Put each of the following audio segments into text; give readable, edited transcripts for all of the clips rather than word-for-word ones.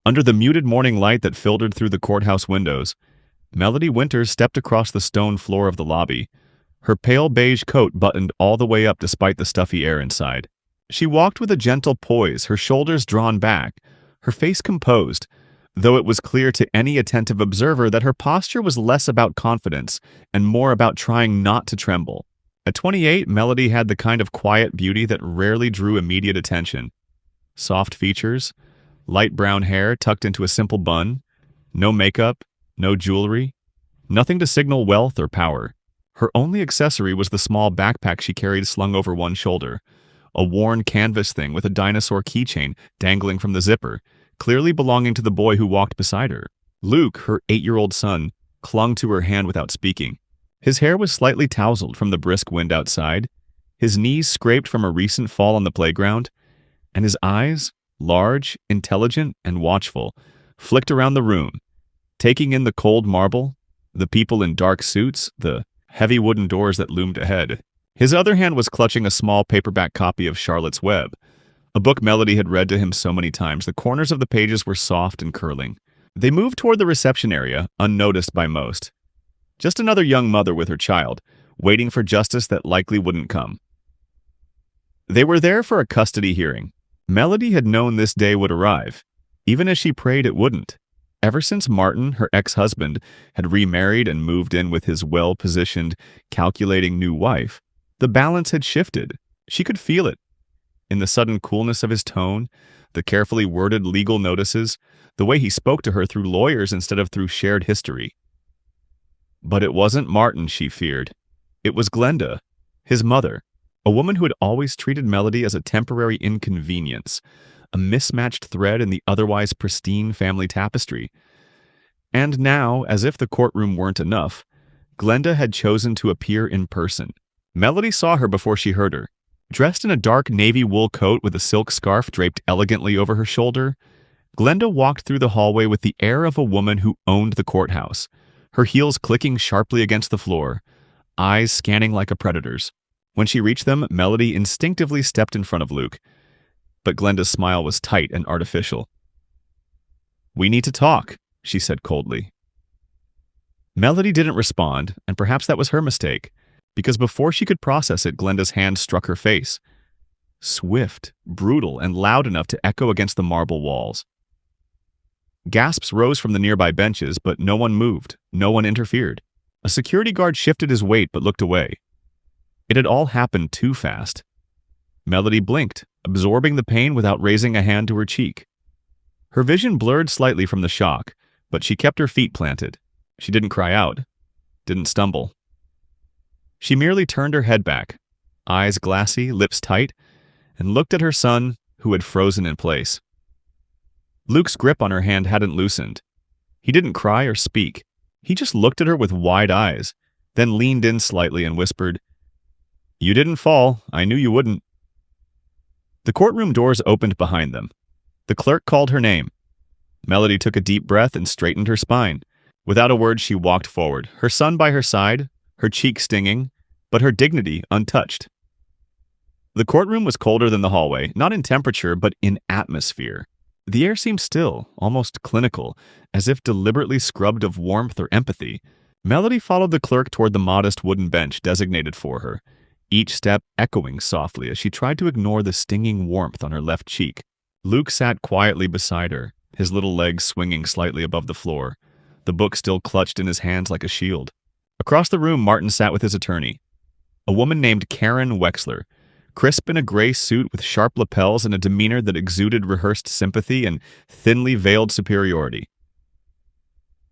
Under the muted morning light that filtered through the courthouse windows, Melody Winters stepped across the stone floor of the lobby, her pale beige coat buttoned all the way up despite the stuffy air inside. She walked with a gentle poise, her shoulders drawn back, her face composed, though it was clear to any attentive observer that her posture was less about confidence and more about trying not to tremble. At 28, Melody had the kind of quiet beauty that rarely drew immediate attention. Soft features, light brown hair tucked into a simple bun, no makeup, no jewelry, nothing to signal wealth or power. Her only accessory was the small backpack she carried slung over one shoulder, a worn canvas thing with a dinosaur keychain dangling from the zipper, clearly belonging to the boy who walked beside her. Luke, her 8-year-old son, clung to her hand without speaking. His hair was slightly tousled from the brisk wind outside, his knees scraped from a recent fall on the playground, and his eyes, large, intelligent, and watchful, flicked around the room, taking in the cold marble, the people in dark suits, the heavy wooden doors that loomed ahead. His other hand was clutching a small paperback copy of Charlotte's Web, a book Melody had read to him so many times. The corners of the pages were soft and curling. They moved toward the reception area, unnoticed by most. Just another young mother with her child, waiting for justice that likely wouldn't come. They were there for a custody hearing. Melody had known this day would arrive, even as she prayed it wouldn't. Ever since Martin, her ex-husband, had remarried and moved in with his well-positioned, calculating new wife, the balance had shifted. She could feel it. In the sudden coolness of his tone, the carefully worded legal notices, the way he spoke to her through lawyers instead of through shared history. But it wasn't Martin she feared. It was Glenda, his mother, a woman who had always treated Melody as a temporary inconvenience, a mismatched thread in the otherwise pristine family tapestry. And now, as if the courtroom weren't enough, Glenda had chosen to appear in person. Melody saw her before she heard her. Dressed in a dark navy wool coat with a silk scarf draped elegantly over her shoulder, Glenda walked through the hallway with the air of a woman who owned the courthouse, her heels clicking sharply against the floor, eyes scanning like a predator's. When she reached them, Melody instinctively stepped in front of Luke, but Glenda's smile was tight and artificial. "We need to talk," she said coldly. Melody didn't respond, and perhaps that was her mistake, because before she could process it, Glenda's hand struck her face. Swift, brutal, and loud enough to echo against the marble walls. Gasps rose from the nearby benches, but no one moved, no one interfered. A security guard shifted his weight but looked away. It had all happened too fast. Melody blinked, absorbing the pain without raising a hand to her cheek. Her vision blurred slightly from the shock, but she kept her feet planted. She didn't cry out, didn't stumble. She merely turned her head back, eyes glassy, lips tight, and looked at her son, who had frozen in place. Luke's grip on her hand hadn't loosened. He didn't cry or speak. He just looked at her with wide eyes, then leaned in slightly and whispered, "You didn't fall. I knew you wouldn't." The courtroom doors opened behind them. The clerk called her name. Melody took a deep breath and straightened her spine. Without a word, she walked forward, her son by her side, her cheek stinging, but her dignity untouched. The courtroom was colder than the hallway, not in temperature, but in atmosphere. The air seemed still, almost clinical, as if deliberately scrubbed of warmth or empathy. Melody followed the clerk toward the modest wooden bench designated for her, each step echoing softly as she tried to ignore the stinging warmth on her left cheek. Luke sat quietly beside her, his little legs swinging slightly above the floor, the book still clutched in his hands like a shield. Across the room, Martin sat with his attorney, a woman named Karen Wexler, crisp in a gray suit with sharp lapels and a demeanor that exuded rehearsed sympathy and thinly veiled superiority.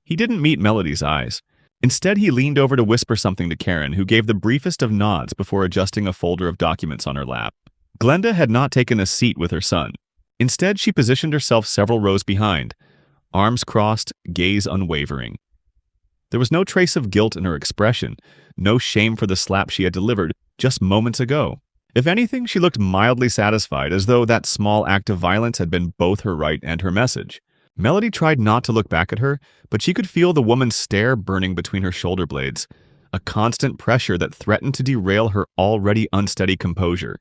He didn't meet Melody's eyes. Instead, he leaned over to whisper something to Karen, who gave the briefest of nods before adjusting a folder of documents on her lap. Glenda had not taken a seat with her son. Instead, she positioned herself several rows behind, arms crossed, gaze unwavering. There was no trace of guilt in her expression, no shame for the slap she had delivered just moments ago. If anything, she looked mildly satisfied, as though that small act of violence had been both her right and her message. Melody tried not to look back at her, but she could feel the woman's stare burning between her shoulder blades, a constant pressure that threatened to derail her already unsteady composure.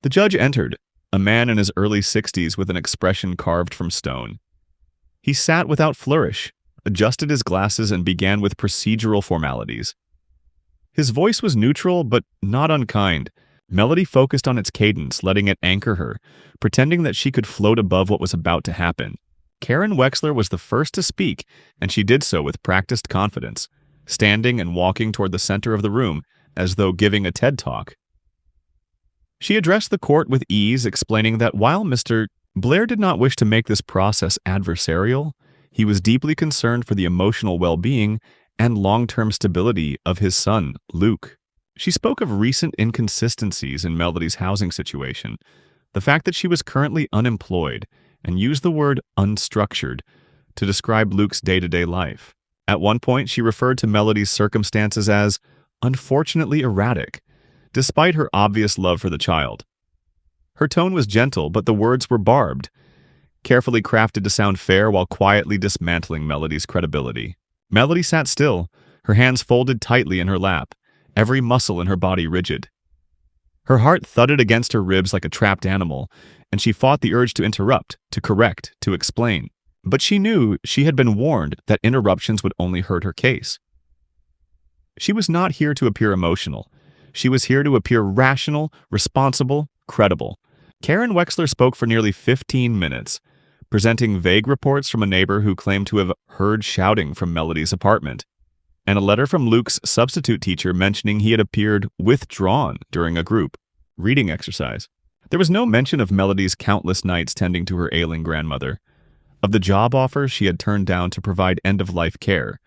The judge entered, a man in his early 60s with an expression carved from stone. He sat without flourish, adjusted his glasses, and began with procedural formalities. His voice was neutral but not unkind. Melody focused on its cadence, letting it anchor her, pretending that she could float above what was about to happen. Karen Wexler was the first to speak, and she did so with practiced confidence, standing and walking toward the center of the room as though giving a TED Talk. She addressed the court with ease, explaining that while Mr. Blair did not wish to make this process adversarial, he was deeply concerned for the emotional well-being and long-term stability of his son, Luke. She spoke of recent inconsistencies in Melody's housing situation, the fact that she was currently unemployed, and used the word unstructured to describe Luke's day-to-day life. At one point, she referred to Melody's circumstances as unfortunately erratic, despite her obvious love for the child. Her tone was gentle, but the words were barbed, carefully crafted to sound fair while quietly dismantling Melody's credibility. Melody sat still, her hands folded tightly in her lap, every muscle in her body rigid. Her heart thudded against her ribs like a trapped animal, and she fought the urge to interrupt, to correct, to explain. But she knew she had been warned that interruptions would only hurt her case. She was not here to appear emotional. She was here to appear rational, responsible, credible. Karen Wexler spoke for nearly 15 minutes, presenting vague reports from a neighbor who claimed to have heard shouting from Melody's apartment, and a letter from Luke's substitute teacher mentioning he had appeared withdrawn during a group reading exercise. There was no mention of Melody's countless nights tending to her ailing grandmother, of the job offers she had turned down to provide end-of-life care,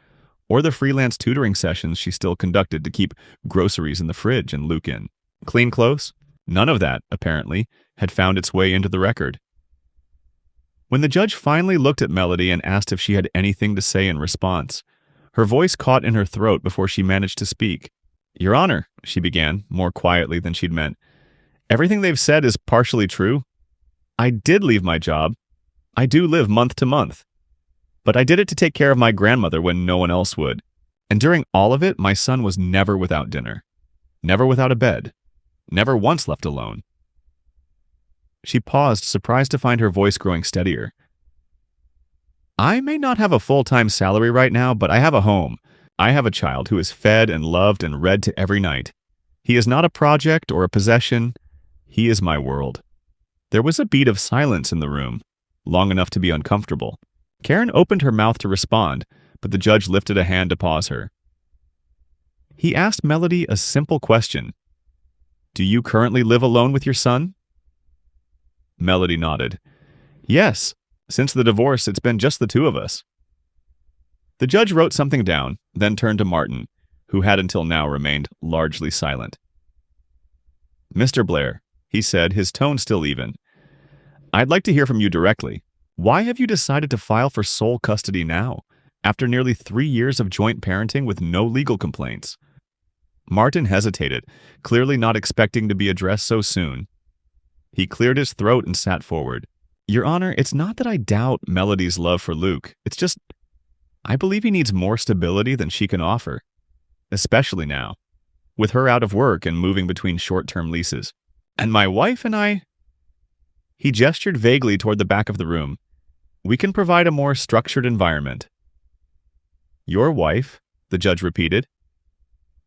or the freelance tutoring sessions she still conducted to keep groceries in the fridge and Luke in. Clean clothes? None of that, apparently, had found its way into the record. When the judge finally looked at Melody and asked if she had anything to say in response, her voice caught in her throat before she managed to speak. "Your Honor," she began, more quietly than she'd meant, "everything they've said is partially true. I did leave my job. I do live month to month. But I did it to take care of my grandmother when no one else would. And during all of it, my son was never without dinner, never without a bed, never once left alone." She paused, surprised to find her voice growing steadier. "I may not have a full-time salary right now, but I have a home. I have a child who is fed and loved and read to every night. He is not a project or a possession. He is my world." There was a beat of silence in the room, long enough to be uncomfortable. Karen opened her mouth to respond, but the judge lifted a hand to pause her. He asked Melody a simple question. "Do you currently live alone with your son?" Melody nodded. "Yes. Since the divorce, it's been just the two of us." The judge wrote something down, then turned to Martin, who had until now remained largely silent. "Mr. Blair," he said, his tone still even, "I'd like to hear from you directly. Why have you decided to file for sole custody now, after nearly 3 years of joint parenting with no legal complaints?" Martin hesitated, clearly not expecting to be addressed so soon. He cleared his throat and sat forward. "Your Honor, it's not that I doubt Melody's love for Luke. It's just, I believe he needs more stability than she can offer, especially now, with her out of work and moving between short-term leases. And my wife and I..." He gestured vaguely toward the back of the room. "We can provide a more structured environment." "Your wife?" the judge repeated.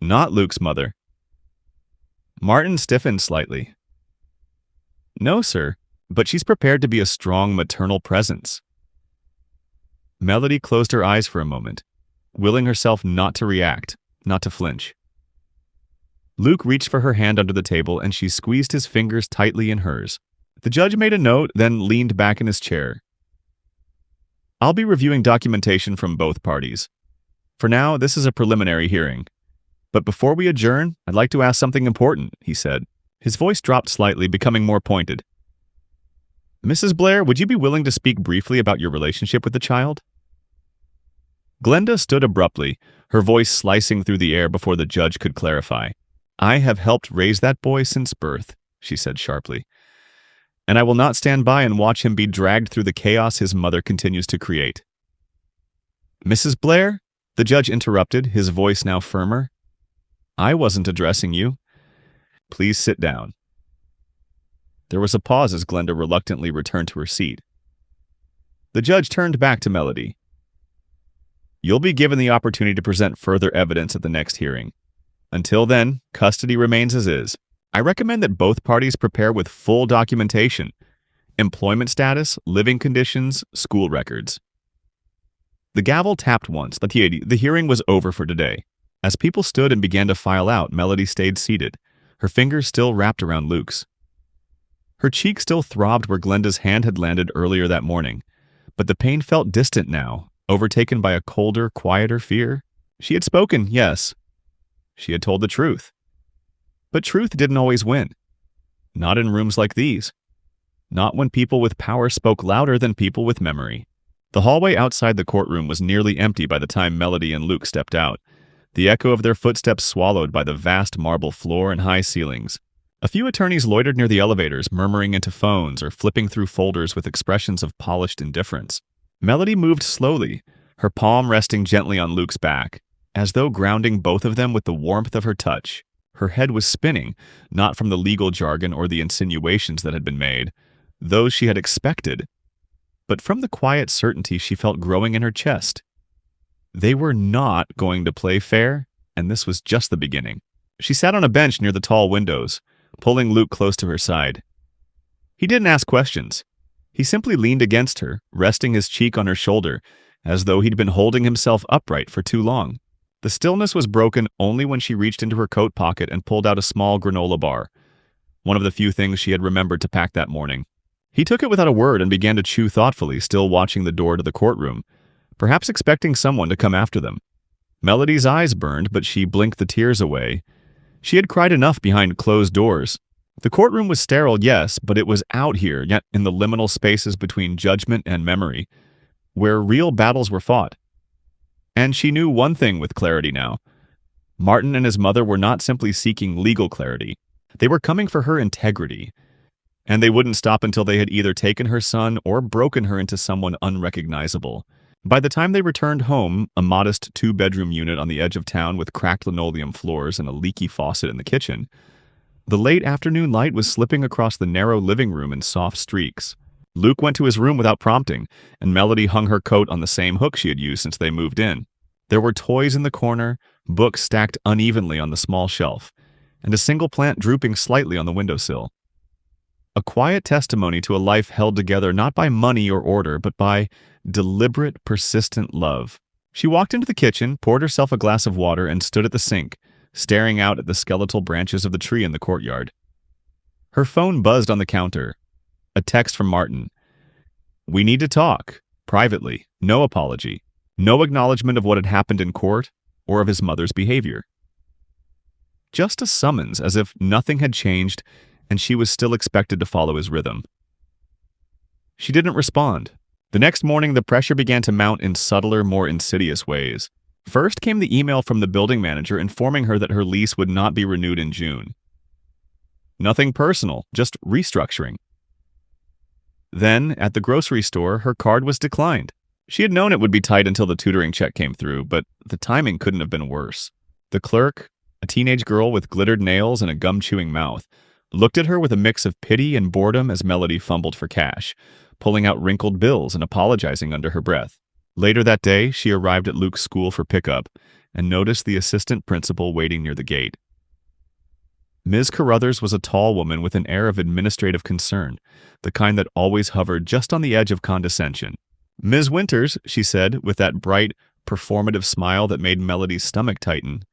"Not Luke's mother." Martin stiffened slightly. "No, sir, but she's prepared to be a strong maternal presence." Melody closed her eyes for a moment, willing herself not to react, not to flinch. Luke reached for her hand under the table, and she squeezed his fingers tightly in hers. The judge made a note, then leaned back in his chair. "I'll be reviewing documentation from both parties. For now, this is a preliminary hearing. But before we adjourn, I'd like to ask something important," he said. His voice dropped slightly, becoming more pointed. "Mrs. Blair, would you be willing to speak briefly about your relationship with the child?" Glenda stood abruptly, her voice slicing through the air before the judge could clarify. "I have helped raise that boy since birth," she said sharply. "And I will not stand by and watch him be dragged through the chaos his mother continues to create." "Mrs. Blair," the judge interrupted, his voice now firmer. "I wasn't addressing you. Please sit down." There was a pause as Glenda reluctantly returned to her seat. The judge turned back to Melody. You'll be given the opportunity to present further evidence at the next hearing. Until then, custody remains as is. I recommend that both parties prepare with full documentation: employment status, living conditions, school records. The gavel tapped once. The hearing was over for today. As people stood and began to file out, Melody stayed seated, her fingers still wrapped around Luke's. Her cheek still throbbed where Glenda's hand had landed earlier that morning, but the pain felt distant now, overtaken by a colder, quieter fear. She had spoken, yes. She had told the truth. But truth didn't always win. Not in rooms like these. Not when people with power spoke louder than people with memory. The hallway outside the courtroom was nearly empty by the time Melody and Luke stepped out, the echo of their footsteps swallowed by the vast marble floor and high ceilings. A few attorneys loitered near the elevators, murmuring into phones or flipping through folders with expressions of polished indifference. Melody moved slowly, her palm resting gently on Luke's back, as though grounding both of them with the warmth of her touch. Her head was spinning, not from the legal jargon or the insinuations that had been made, those she had expected, but from the quiet certainty she felt growing in her chest. They were not going to play fair, and this was just the beginning. She sat on a bench near the tall windows, pulling Luke close to her side. He didn't ask questions. He simply leaned against her, resting his cheek on her shoulder, as though he'd been holding himself upright for too long. The stillness was broken only when she reached into her coat pocket and pulled out a small granola bar, one of the few things she had remembered to pack that morning. He took it without a word and began to chew thoughtfully, still watching the door to the courtroom, perhaps expecting someone to come after them. Melody's eyes burned, but she blinked the tears away. She had cried enough behind closed doors. The courtroom was sterile, yes, but it was out here, yet in the liminal spaces between judgment and memory, where real battles were fought. And she knew one thing with clarity now. Martin and his mother were not simply seeking legal clarity. They were coming for her integrity. And they wouldn't stop until they had either taken her son or broken her into someone unrecognizable. By the time they returned home, a modest 2-bedroom unit on the edge of town with cracked linoleum floors and a leaky faucet in the kitchen, the late afternoon light was slipping across the narrow living room in soft streaks. Luke went to his room without prompting, and Melody hung her coat on the same hook she had used since they moved in. There were toys in the corner, books stacked unevenly on the small shelf, and a single plant drooping slightly on the windowsill. A quiet testimony to a life held together not by money or order, but by deliberate, persistent love. She walked into the kitchen, poured herself a glass of water, and stood at the sink, staring out at the skeletal branches of the tree in the courtyard. Her phone buzzed on the counter. A text from Martin. "We need to talk. Privately. No apology. No acknowledgement of what had happened in court or of his mother's behavior." Just a summons, as if nothing had changed and she was still expected to follow his rhythm. She didn't respond. The next morning, the pressure began to mount in subtler, more insidious ways. First came the email from the building manager informing her that her lease would not be renewed in June. Nothing personal, just restructuring. Then, at the grocery store, her card was declined. She had known it would be tight until the tutoring check came through, but the timing couldn't have been worse. The clerk, a teenage girl with glittered nails and a gum-chewing mouth, looked at her with a mix of pity and boredom as Melody fumbled for cash, pulling out wrinkled bills and apologizing under her breath. Later that day, she arrived at Luke's school for pickup and noticed the assistant principal waiting near the gate. Ms. Carruthers was a tall woman with an air of administrative concern, the kind that always hovered just on the edge of condescension. "Ms. Winters," she said, with that bright, performative smile that made Melody's stomach tighten.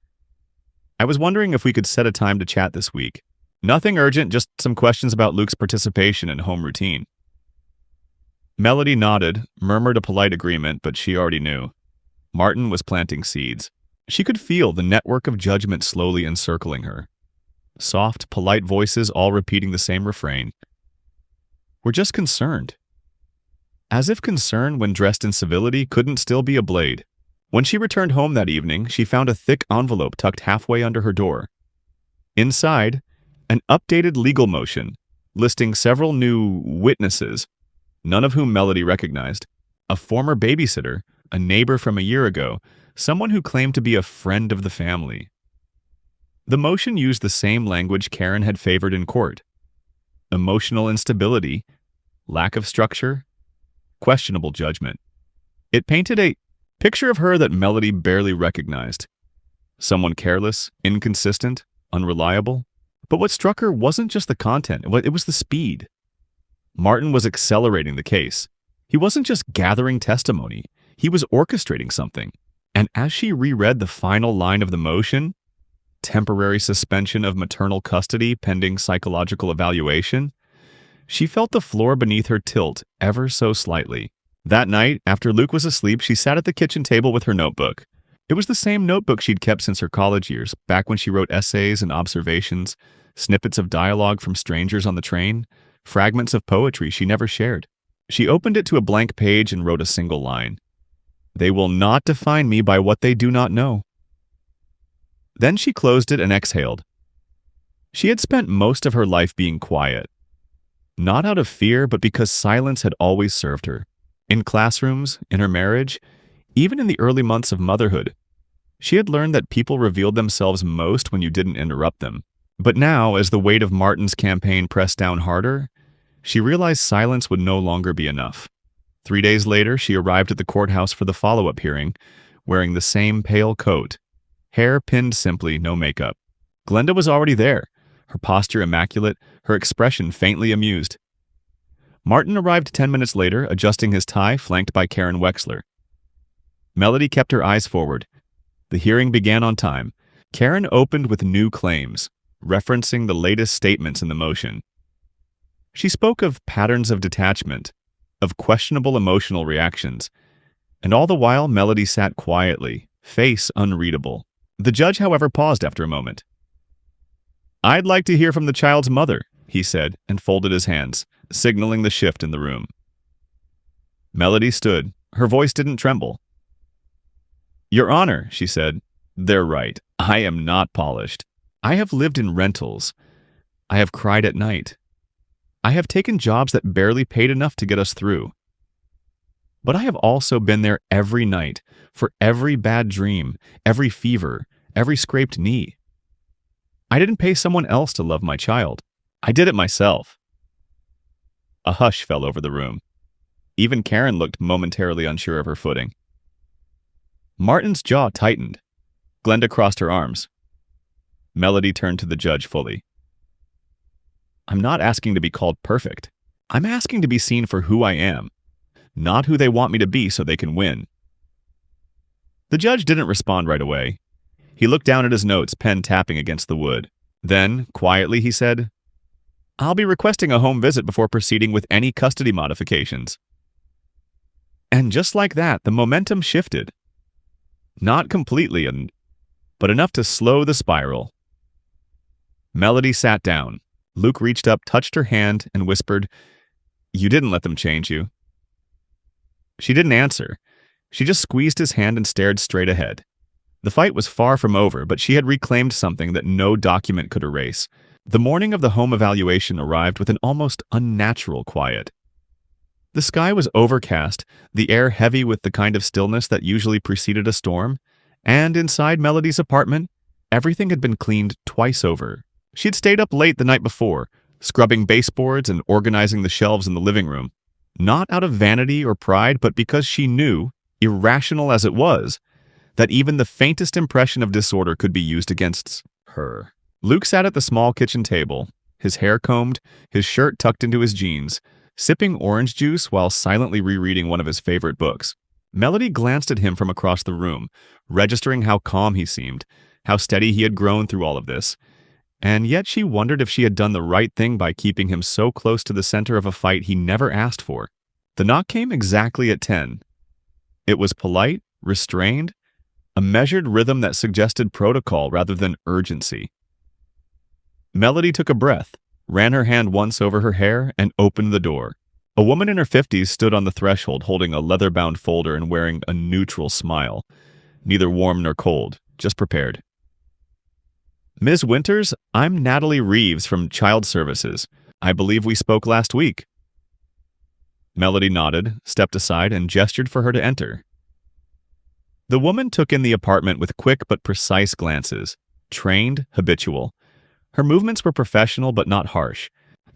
"I was wondering if we could set a time to chat this week. Nothing urgent, just some questions about Luke's participation in home routine." Melody nodded, murmured a polite agreement, but she already knew. Martin was planting seeds. She could feel the network of judgment slowly encircling her. Soft, polite voices all repeating the same refrain. "We're just concerned." As if concern, when dressed in civility, couldn't still be a blade. When she returned home that evening, she found a thick envelope tucked halfway under her door. Inside, an updated legal motion, listing several new witnesses, none of whom Melody recognized. A former babysitter, a neighbor from a year ago, someone who claimed to be a friend of the family. The motion used the same language Karen had favored in court. Emotional instability, lack of structure, questionable judgment. It painted a picture of her that Melody barely recognized. Someone careless, inconsistent, unreliable. But what struck her wasn't just the content, it was the speed. Martin was accelerating the case. He wasn't just gathering testimony, he was orchestrating something. And as she reread the final line of the motion, temporary suspension of maternal custody pending psychological evaluation, she felt the floor beneath her tilt ever so slightly. That night, after Luke was asleep, she sat at the kitchen table with her notebook. It was the same notebook she'd kept since her college years, back when she wrote essays and observations, snippets of dialogue from strangers on the train, fragments of poetry she never shared. She opened it to a blank page and wrote a single line. "They will not define me by what they do not know." Then she closed it and exhaled. She had spent most of her life being quiet. Not out of fear, but because silence had always served her. In classrooms, in her marriage, even in the early months of motherhood, she had learned that people revealed themselves most when you didn't interrupt them. But now, as the weight of Martin's campaign pressed down harder, she realized silence would no longer be enough. 3 days later, she arrived at the courthouse for the follow-up hearing, wearing the same pale coat, hair pinned simply, no makeup. Glenda was already there, her posture immaculate, her expression faintly amused. Martin arrived 10 minutes later, adjusting his tie, flanked by Karen Wexler. Melody kept her eyes forward. The hearing began on time. Karen opened with new claims, referencing the latest statements in the motion. She spoke of patterns of detachment, of questionable emotional reactions, and all the while Melody sat quietly, face unreadable. The judge, however, paused after a moment. "I'd like to hear from the child's mother," he said, and folded his hands, signaling the shift in the room. Melody stood. Her voice didn't tremble. "Your Honor," she said, "they're right. I am not polished. I have lived in rentals. I have cried at night. I have taken jobs that barely paid enough to get us through. But I have also been there every night, for every bad dream, every fever, every scraped knee. I didn't pay someone else to love my child. I did it myself." A hush fell over the room. Even Karen looked momentarily unsure of her footing. Martin's jaw tightened. Glenda crossed her arms. Melody turned to the judge fully. "I'm not asking to be called perfect. I'm asking to be seen for who I am, not who they want me to be so they can win." The judge didn't respond right away. He looked down at his notes, pen tapping against the wood. Then, quietly, he said, "I'll be requesting a home visit before proceeding with any custody modifications." And just like that, the momentum shifted. Not completely, but enough to slow the spiral. Melody sat down. Luke reached up, touched her hand, and whispered, "You didn't let them change you." She didn't answer. She just squeezed his hand and stared straight ahead. The fight was far from over, but she had reclaimed something that no document could erase. The morning of the home evaluation arrived with an almost unnatural quiet. The sky was overcast, the air heavy with the kind of stillness that usually preceded a storm, and inside Melody's apartment, everything had been cleaned twice over. She had stayed up late the night before, scrubbing baseboards and organizing the shelves in the living room, not out of vanity or pride, but because she knew, irrational as it was, that even the faintest impression of disorder could be used against her. Luke sat at the small kitchen table, his hair combed, his shirt tucked into his jeans, sipping orange juice while silently rereading one of his favorite books. Melody glanced at him from across the room, registering how calm he seemed, how steady he had grown through all of this. And yet she wondered if she had done the right thing by keeping him so close to the center of a fight he never asked for. The knock came exactly at 10. It was polite, restrained, a measured rhythm that suggested protocol rather than urgency. Melody took a breath, ran her hand once over her hair, and opened the door. A woman in her 50s stood on the threshold holding a leather-bound folder and wearing a neutral smile, neither warm nor cold, just prepared. "Ms. Winters, I'm Natalie Reeves from Child Services. I believe we spoke last week." Melody nodded, stepped aside, and gestured for her to enter. The woman took in the apartment with quick but precise glances, trained, habitual. Her movements were professional but not harsh.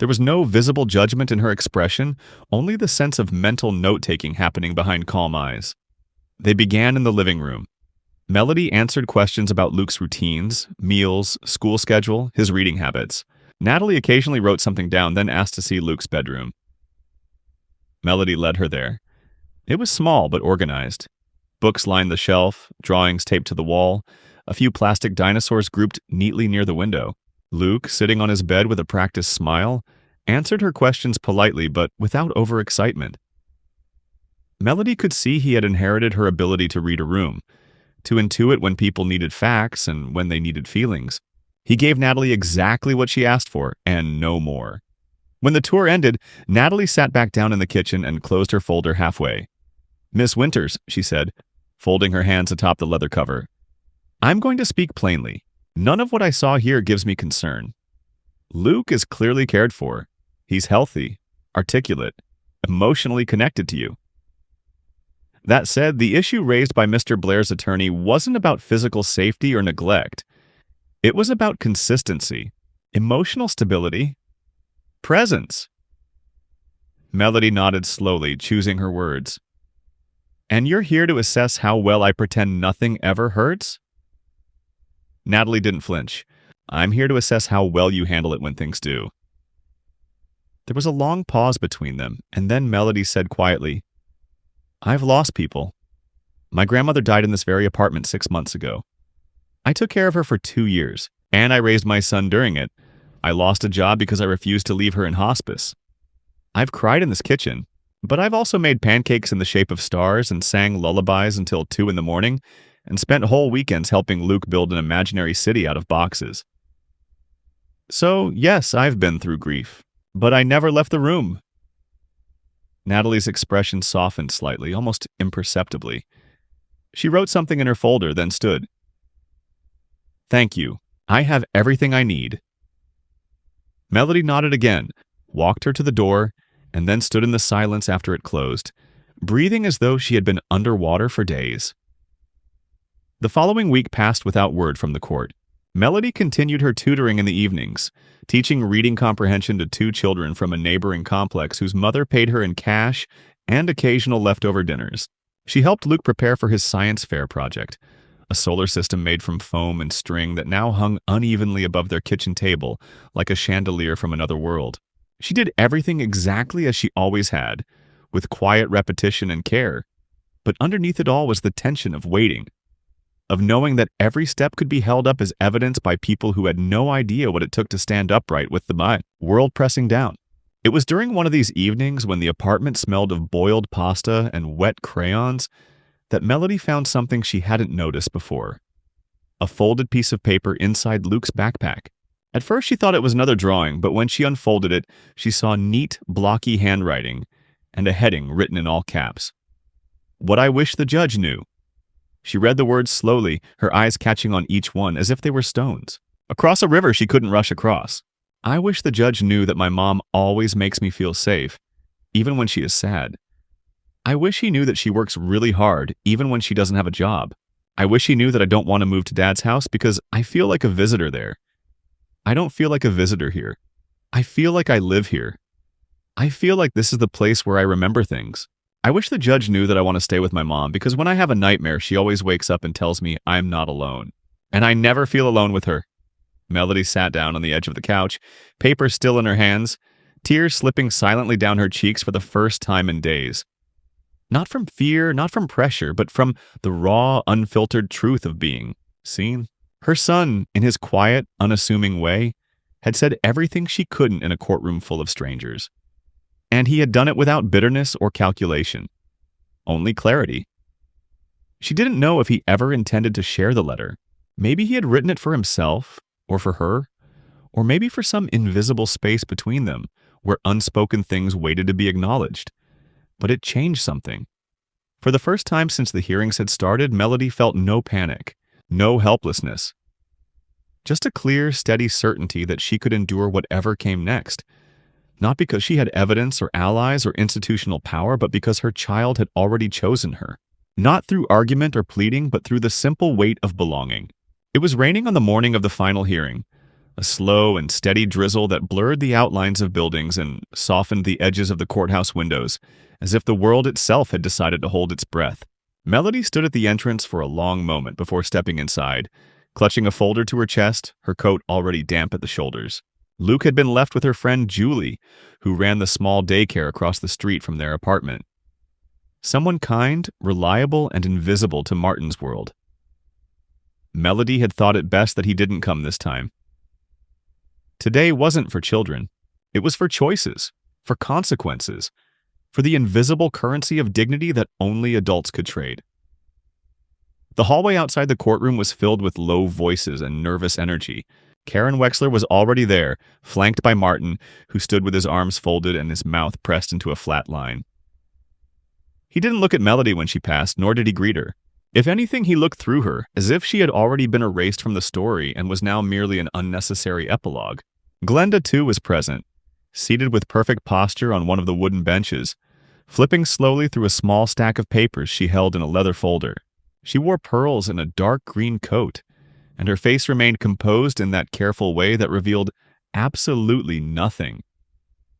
There was no visible judgment in her expression, only the sense of mental note-taking happening behind calm eyes. They began in the living room. Melody answered questions about Luke's routines, meals, school schedule, his reading habits. Natalie occasionally wrote something down, then asked to see Luke's bedroom. Melody led her there. It was small but organized. Books lined the shelf, drawings taped to the wall, a few plastic dinosaurs grouped neatly near the window. Luke, sitting on his bed with a practiced smile, answered her questions politely but without overexcitement. Melody could see he had inherited her ability to read a room, to intuit when people needed facts and when they needed feelings. He gave Natalie exactly what she asked for, and no more. When the tour ended, Natalie sat back down in the kitchen and closed her folder halfway. "Miss Winters," she said, folding her hands atop the leather cover, "I'm going to speak plainly. None of what I saw here gives me concern. Luke is clearly cared for. He's healthy, articulate, emotionally connected to you. That said, the issue raised by Mr. Blair's attorney wasn't about physical safety or neglect. It was about consistency, emotional stability, presence." Melody nodded slowly, choosing her words. "And you're here to assess how well I pretend nothing ever hurts?" Natalie didn't flinch. "I'm here to assess how well you handle it when things do." There was a long pause between them, and then Melody said quietly, "I've lost people. My grandmother died in this very apartment 6 months ago. I took care of her for 2 years, and I raised my son during it. I lost a job because I refused to leave her in hospice. I've cried in this kitchen, but I've also made pancakes in the shape of stars and sang lullabies until 2 in the morning and spent whole weekends helping Luke build an imaginary city out of boxes. So, yes, I've been through grief, but I never left the room." Natalie's expression softened slightly, almost imperceptibly. She wrote something in her folder, then stood. "Thank you. I have everything I need." Melody nodded again, walked her to the door, and then stood in the silence after it closed, breathing as though she had been underwater for days. The following week passed without word from the court. Melody continued her tutoring in the evenings, teaching reading comprehension to 2 children from a neighboring complex whose mother paid her in cash and occasional leftover dinners. She helped Luke prepare for his science fair project, a solar system made from foam and string that now hung unevenly above their kitchen table like a chandelier from another world. She did everything exactly as she always had, with quiet repetition and care, but underneath it all was the tension of waiting, of knowing that every step could be held up as evidence by people who had no idea what it took to stand upright with the world pressing down. It was during one of these evenings when the apartment smelled of boiled pasta and wet crayons that Melody found something she hadn't noticed before. A folded piece of paper inside Luke's backpack. At first she thought it was another drawing, but when she unfolded it, she saw neat, blocky handwriting and a heading written in all caps. "What I wish the judge knew." She read the words slowly, her eyes catching on each one as if they were stones. Across a river she couldn't rush across. "I wish the judge knew that my mom always makes me feel safe, even when she is sad. I wish he knew that she works really hard, even when she doesn't have a job. I wish he knew that I don't want to move to Dad's house because I feel like a visitor there. I don't feel like a visitor here. I feel like I live here. I feel like this is the place where I remember things. I wish the judge knew that I want to stay with my mom because when I have a nightmare, she always wakes up and tells me I'm not alone. And I never feel alone with her." Melody sat down on the edge of the couch, paper still in her hands, tears slipping silently down her cheeks for the first time in days. Not from fear, not from pressure, but from the raw, unfiltered truth of being seen. Her son, in his quiet, unassuming way, had said everything she couldn't in a courtroom full of strangers. And he had done it without bitterness or calculation. Only clarity. She didn't know if he ever intended to share the letter. Maybe he had written it for himself, or for her, or maybe for some invisible space between them, where unspoken things waited to be acknowledged. But it changed something. For the first time since the hearings had started, Melody felt no panic, no helplessness. Just a clear, steady certainty that she could endure whatever came next. Not because she had evidence or allies or institutional power, but because her child had already chosen her. Not through argument or pleading, but through the simple weight of belonging. It was raining on the morning of the final hearing. a slow and steady drizzle that blurred the outlines of buildings and softened the edges of the courthouse windows, as if the world itself had decided to hold its breath. Melody stood at the entrance for a long moment before stepping inside, clutching a folder to her chest, her coat already damp at the shoulders. Luke had been left with her friend Julie, who ran the small daycare across the street from their apartment. Someone kind, reliable, and invisible to Martin's world. Melody had thought it best that he didn't come this time. Today wasn't for children. It was for choices, for consequences, for the invisible currency of dignity that only adults could trade. The hallway outside the courtroom was filled with low voices and nervous energy. Karen Wexler was already there, flanked by Martin, who stood with his arms folded and his mouth pressed into a flat line. He didn't look at Melody when she passed, nor did he greet her. If anything, he looked through her, as if she had already been erased from the story and was now merely an unnecessary epilogue. Glenda, too, was present, seated with perfect posture on one of the wooden benches, flipping slowly through a small stack of papers she held in a leather folder. She wore pearls and a dark green coat, and her face remained composed in that careful way that revealed absolutely nothing.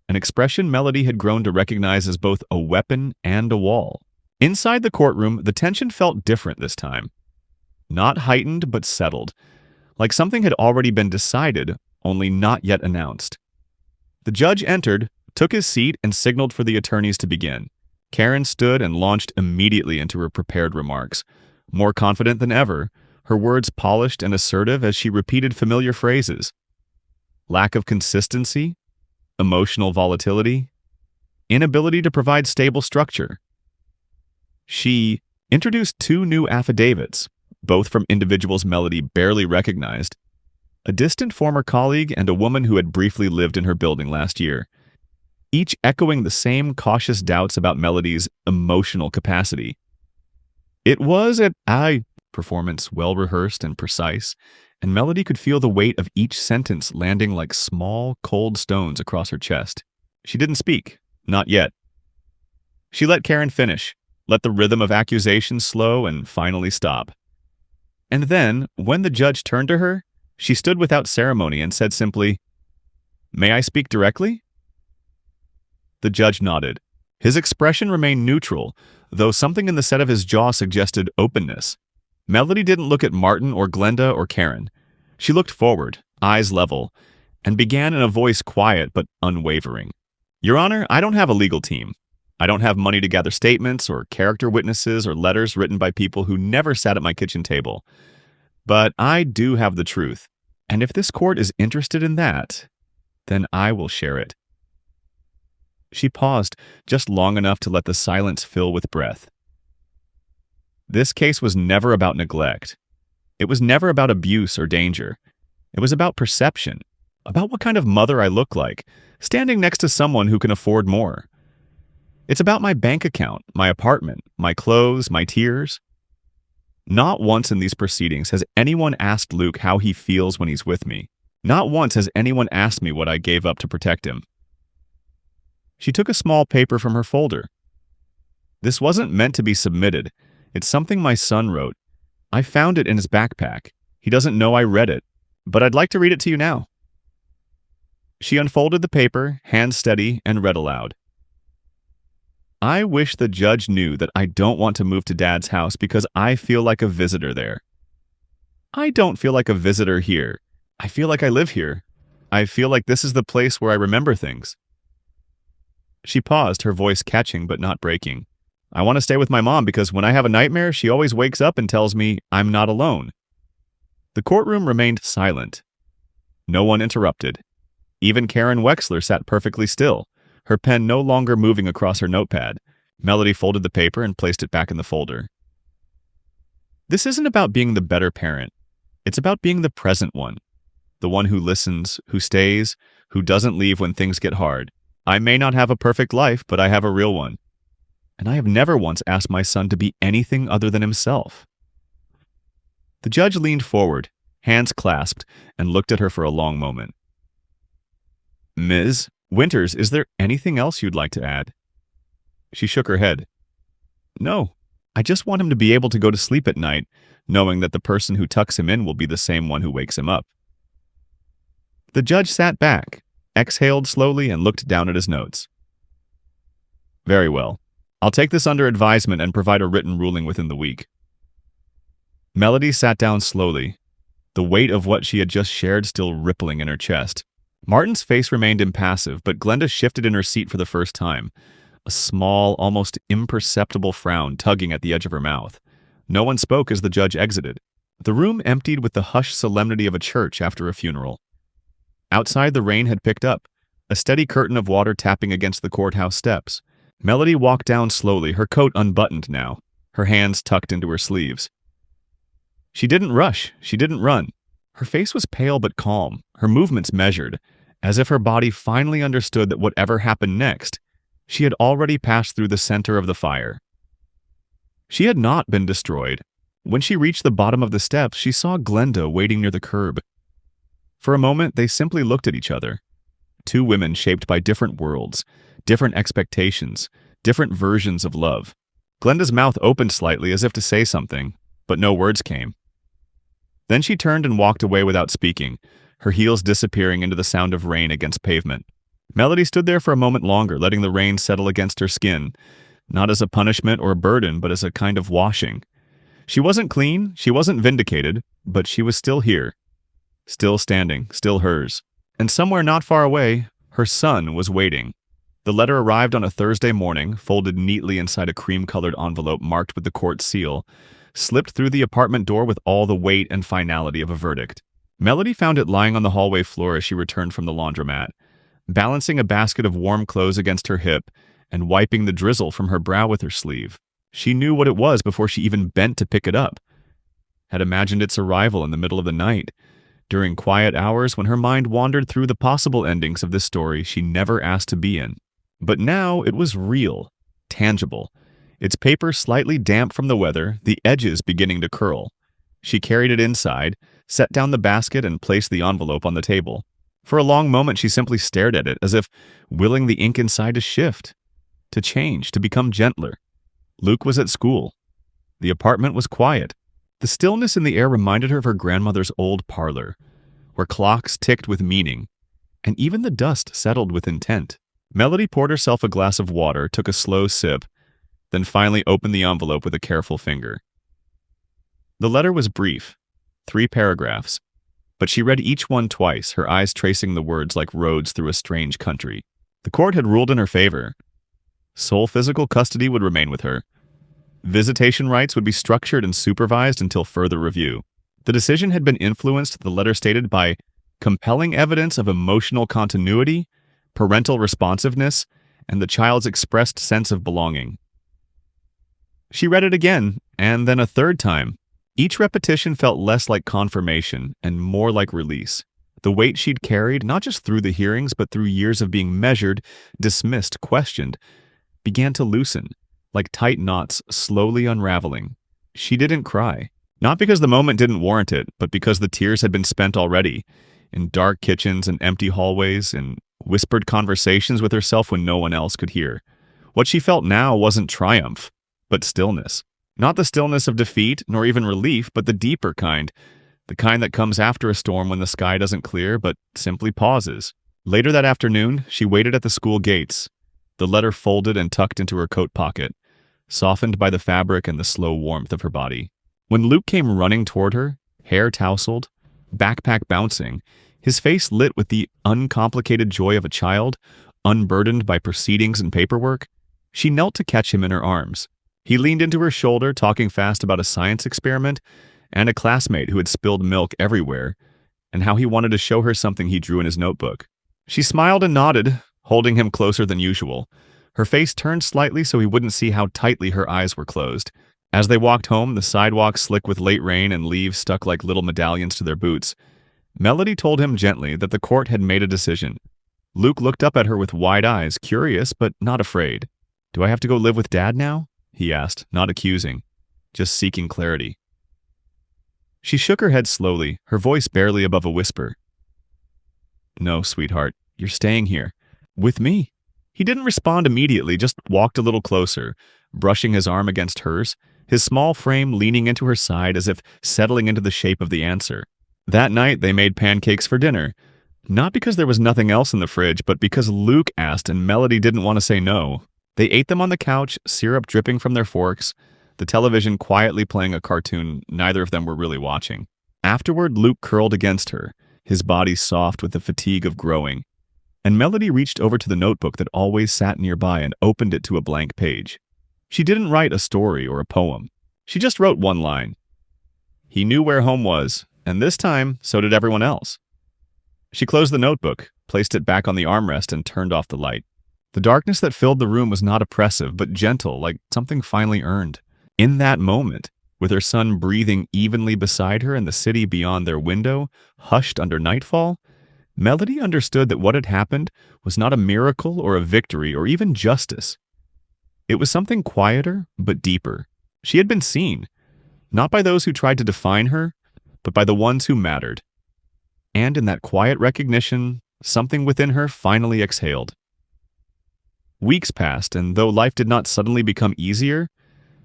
An expression Melody had grown to recognize as both a weapon and a wall. Inside the courtroom, the tension felt different this time. Not heightened, but settled, like something had already been decided, only not yet announced. The judge entered, took his seat, and signaled for the attorneys to begin. Karen stood and launched immediately into her prepared remarks, more confident than ever, her words polished and assertive as she repeated familiar phrases. Lack of consistency, emotional volatility, inability to provide stable structure. She introduced 2 new affidavits, both from individuals Melody barely recognized, a distant former colleague and a woman who had briefly lived in her building last year, each echoing the same cautious doubts about Melody's emotional capacity. It was an performance well-rehearsed and precise, and Melody could feel the weight of each sentence landing like small, cold stones across her chest. She didn't speak, not yet. She let Karen finish, let the rhythm of accusation slow and finally stop. And then, when the judge turned to her, she stood without ceremony and said simply, "May I speak directly?" The judge nodded. His expression remained neutral, though something in the set of his jaw suggested openness. Melody didn't look at Martin or Glenda or Karen. She looked forward, eyes level, and began in a voice quiet but unwavering. "Your Honor, I don't have a legal team. I don't have money to gather statements or character witnesses or letters written by people who never sat at my kitchen table. But I do have the truth, and if this court is interested in that, then I will share it." She paused just long enough to let the silence fill with breath. This case was never about neglect. It was never about abuse or danger. It was about perception, about what kind of mother I look like, standing next to someone who can afford more. It's about my bank account, my apartment, my clothes, my tears. Not once in these proceedings has anyone asked Luke how he feels when he's with me. Not once has anyone asked me what I gave up to protect him. She took a small paper from her folder. "This wasn't meant to be submitted. It's something my son wrote. I found it in his backpack. He doesn't know I read it, but I'd like to read it to you now." She unfolded the paper, hands steady, and read aloud. "I wish the judge knew that I don't want to move to Dad's house because I feel like a visitor there. I don't feel like a visitor here. I feel like I live here. I feel like this is the place where I remember things." She paused, her voice catching but not breaking. "I want to stay with my mom because when I have a nightmare, she always wakes up and tells me I'm not alone." The courtroom remained silent. No one interrupted. Even Karen Wexler sat perfectly still, her pen no longer moving across her notepad. Melody folded the paper and placed it back in the folder. This isn't about being the better parent. It's about being the present one. The one who listens, who stays, who doesn't leave when things get hard. I may not have a perfect life, but I have a real one. And I have never once asked my son to be anything other than himself. The judge leaned forward, hands clasped, and looked at her for a long moment. "Ms. Winters, is there anything else you'd like to add?" She shook her head. "No, I just want him to be able to go to sleep at night, knowing that the person who tucks him in will be the same one who wakes him up." The judge sat back, exhaled slowly, and looked down at his notes. Very well. I'll take this under advisement and provide a written ruling within the week. Melody sat down slowly, the weight of what she had just shared still rippling in her chest. Martin's face remained impassive, but Glenda shifted in her seat for the first time, a small, almost imperceptible frown tugging at the edge of her mouth. No one spoke as the judge exited. The room emptied with the hushed solemnity of a church after a funeral. Outside, the rain had picked up, a steady curtain of water tapping against the courthouse steps. Melody walked down slowly, her coat unbuttoned now, her hands tucked into her sleeves. She didn't rush, she didn't run. Her face was pale but calm, her movements measured, as if her body finally understood that whatever happened next, she had already passed through the center of the fire. She had not been destroyed. When she reached the bottom of the steps, she saw Glenda waiting near the curb. For a moment, they simply looked at each other. Two women shaped by different worlds, different expectations, different versions of love. Glenda's mouth opened slightly as if to say something, but no words came. Then she turned and walked away without speaking, her heels disappearing into the sound of rain against pavement. Melody stood there for a moment longer, letting the rain settle against her skin, not as a punishment or a burden, but as a kind of washing. She wasn't clean, she wasn't vindicated, but she was still here. Still standing, still hers. And somewhere not far away, her son was waiting. The letter arrived on a Thursday morning, folded neatly inside a cream-colored envelope marked with the court seal, slipped through the apartment door with all the weight and finality of a verdict. Melody found it lying on the hallway floor as she returned from the laundromat, balancing a basket of warm clothes against her hip and wiping the drizzle from her brow with her sleeve. She knew what it was before she even bent to pick it up. Had imagined its arrival in the middle of the night, during quiet hours when her mind wandered through the possible endings of this story she never asked to be in. But now it was real, tangible, its paper slightly damp from the weather, the edges beginning to curl. She carried it inside, set down the basket, and placed the envelope on the table. For a long moment she simply stared at it, as if willing the ink inside to shift, to change, to become gentler. Luke was at school. The apartment was quiet. The stillness in the air reminded her of her grandmother's old parlor, where clocks ticked with meaning, and even the dust settled with intent. Melody poured herself a glass of water, took a slow sip, then finally opened the envelope with a careful finger. The letter was brief, 3 paragraphs, but she read each one twice, her eyes tracing the words like roads through a strange country. The court had ruled in her favor. Sole physical custody would remain with her. Visitation rights would be structured and supervised until further review. The decision had been influenced, the letter stated, by compelling evidence of emotional continuity, parental responsiveness, and the child's expressed sense of belonging. She read it again, and then a third time. Each repetition felt less like confirmation and more like release. The weight she'd carried, not just through the hearings, but through years of being measured, dismissed, questioned, began to loosen, like tight knots slowly unraveling. She didn't cry. Not because the moment didn't warrant it, but because the tears had been spent already, in dark kitchens and empty hallways, in whispered conversations with herself when no one else could hear. What she felt now wasn't triumph, but stillness. Not the stillness of defeat, nor even relief, but the deeper kind. The kind that comes after a storm when the sky doesn't clear, but simply pauses. Later that afternoon, she waited at the school gates, the letter folded and tucked into her coat pocket, softened by the fabric and the slow warmth of her body. When Luke came running toward her, hair tousled, backpack bouncing, his face lit with the uncomplicated joy of a child, unburdened by proceedings and paperwork, she knelt to catch him in her arms. He leaned into her shoulder, talking fast about a science experiment and a classmate who had spilled milk everywhere, and how he wanted to show her something he drew in his notebook. She smiled and nodded, holding him closer than usual. Her face turned slightly so he wouldn't see how tightly her eyes were closed. As they walked home, the sidewalk slick with late rain and leaves stuck like little medallions to their boots, Melody told him gently that the court had made a decision. Luke looked up at her with wide eyes, curious but not afraid. "Do I have to go live with Dad now?" he asked, not accusing, just seeking clarity. She shook her head slowly, her voice barely above a whisper. "No, sweetheart, you're staying here. With me." He didn't respond immediately, just walked a little closer, brushing his arm against hers, his small frame leaning into her side as if settling into the shape of the answer. That night they made pancakes for dinner, Not because there was nothing else in the fridge, but because Luke asked and Melody didn't want to say no. They ate them on the couch, syrup dripping from their forks, the television quietly playing a cartoon neither of them were really watching. Afterward, Luke curled against her, his body soft with the fatigue of growing, and Melody reached over to the notebook that always sat nearby and opened it to a blank page. She didn't write a story or a poem. She just wrote one line. He knew where home was, and this time, so did everyone else. She closed the notebook, placed it back on the armrest, and turned off the light. The darkness that filled the room was not oppressive, but gentle, like something finally earned. In that moment, with her son breathing evenly beside her and the city beyond their window, hushed under nightfall, Melody understood that what had happened was not a miracle or a victory or even justice. It was something quieter, but deeper. She had been seen, not by those who tried to define her, but by the ones who mattered. And in that quiet recognition, something within her finally exhaled. Weeks passed, and though life did not suddenly become easier,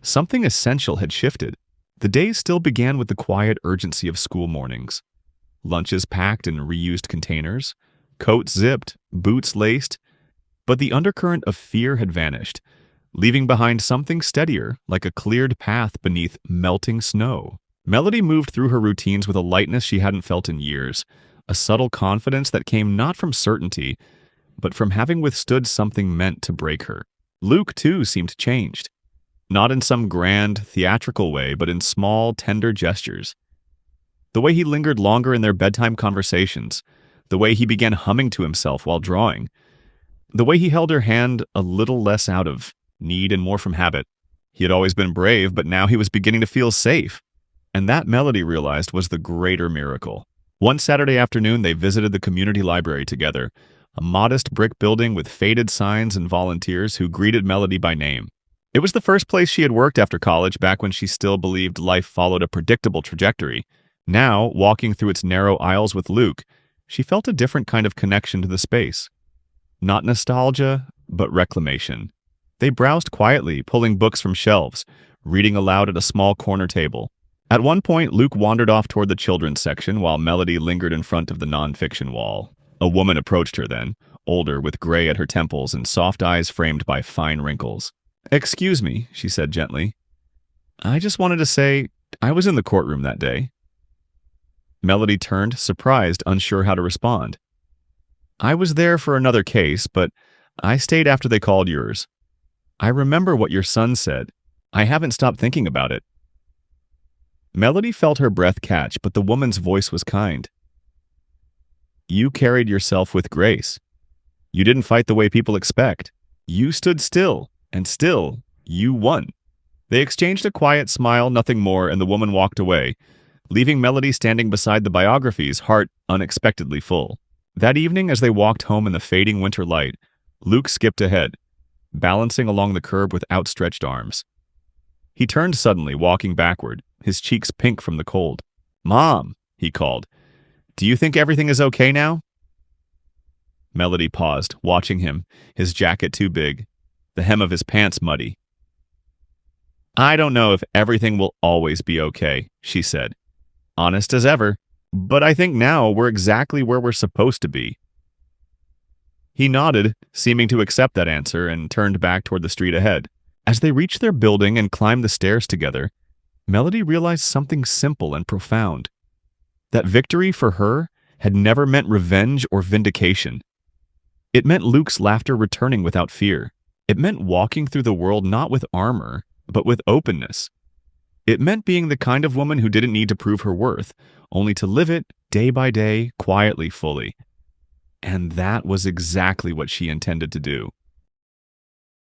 something essential had shifted. The days still began with the quiet urgency of school mornings. Lunches packed in reused containers, coats zipped, boots laced, but the undercurrent of fear had vanished, leaving behind something steadier, like a cleared path beneath melting snow. Melody moved through her routines with a lightness she hadn't felt in years, a subtle confidence that came not from certainty, but from having withstood something meant to break her. Luke, too, seemed changed. Not in some grand, theatrical way, but in small, tender gestures. The way he lingered longer in their bedtime conversations, the way he began humming to himself while drawing, the way he held her hand a little less out of need and more from habit. He had always been brave, but now he was beginning to feel safe. And that Melody realized was the greater miracle. One Saturday afternoon, they visited the community library together, a modest brick building with faded signs and volunteers who greeted Melody by name. It was the first place she had worked after college, back when she still believed life followed a predictable trajectory. Now, walking through its narrow aisles with Luke, she felt a different kind of connection to the space. Not nostalgia, but reclamation. They browsed quietly, pulling books from shelves, reading aloud at a small corner table. At one point, Luke wandered off toward the children's section while Melody lingered in front of the nonfiction wall. A woman approached her then, older, with gray at her temples and soft eyes framed by fine wrinkles. "Excuse me," she said gently. "I just wanted to say, I was in the courtroom that day." Melody turned, surprised, unsure how to respond. "I was there for another case, but I stayed after they called yours. I remember what your son said. I haven't stopped thinking about it." Melody felt her breath catch, but the woman's voice was kind. "You carried yourself with grace. You didn't fight the way people expect. You stood still, and still, you won." They exchanged a quiet smile, nothing more, and the woman walked away, leaving Melody standing beside the biographies, heart unexpectedly full. That evening, as they walked home in the fading winter light, Luke skipped ahead, balancing along the curb with outstretched arms. He turned suddenly, walking backward, his cheeks pink from the cold. "Mom," he called, "do you think everything is okay now?" Melody paused, watching him, his jacket too big, the hem of his pants muddy. "I don't know if everything will always be okay," she said, honest as ever, "but I think now we're exactly where we're supposed to be." He nodded, seeming to accept that answer, and turned back toward the street ahead. As they reached their building and climbed the stairs together, Melody realized something simple and profound. That victory for her had never meant revenge or vindication. It meant Luke's laughter returning without fear. It meant walking through the world not with armor, but with openness. It meant being the kind of woman who didn't need to prove her worth, only to live it day by day, quietly, fully. And that was exactly what she intended to do.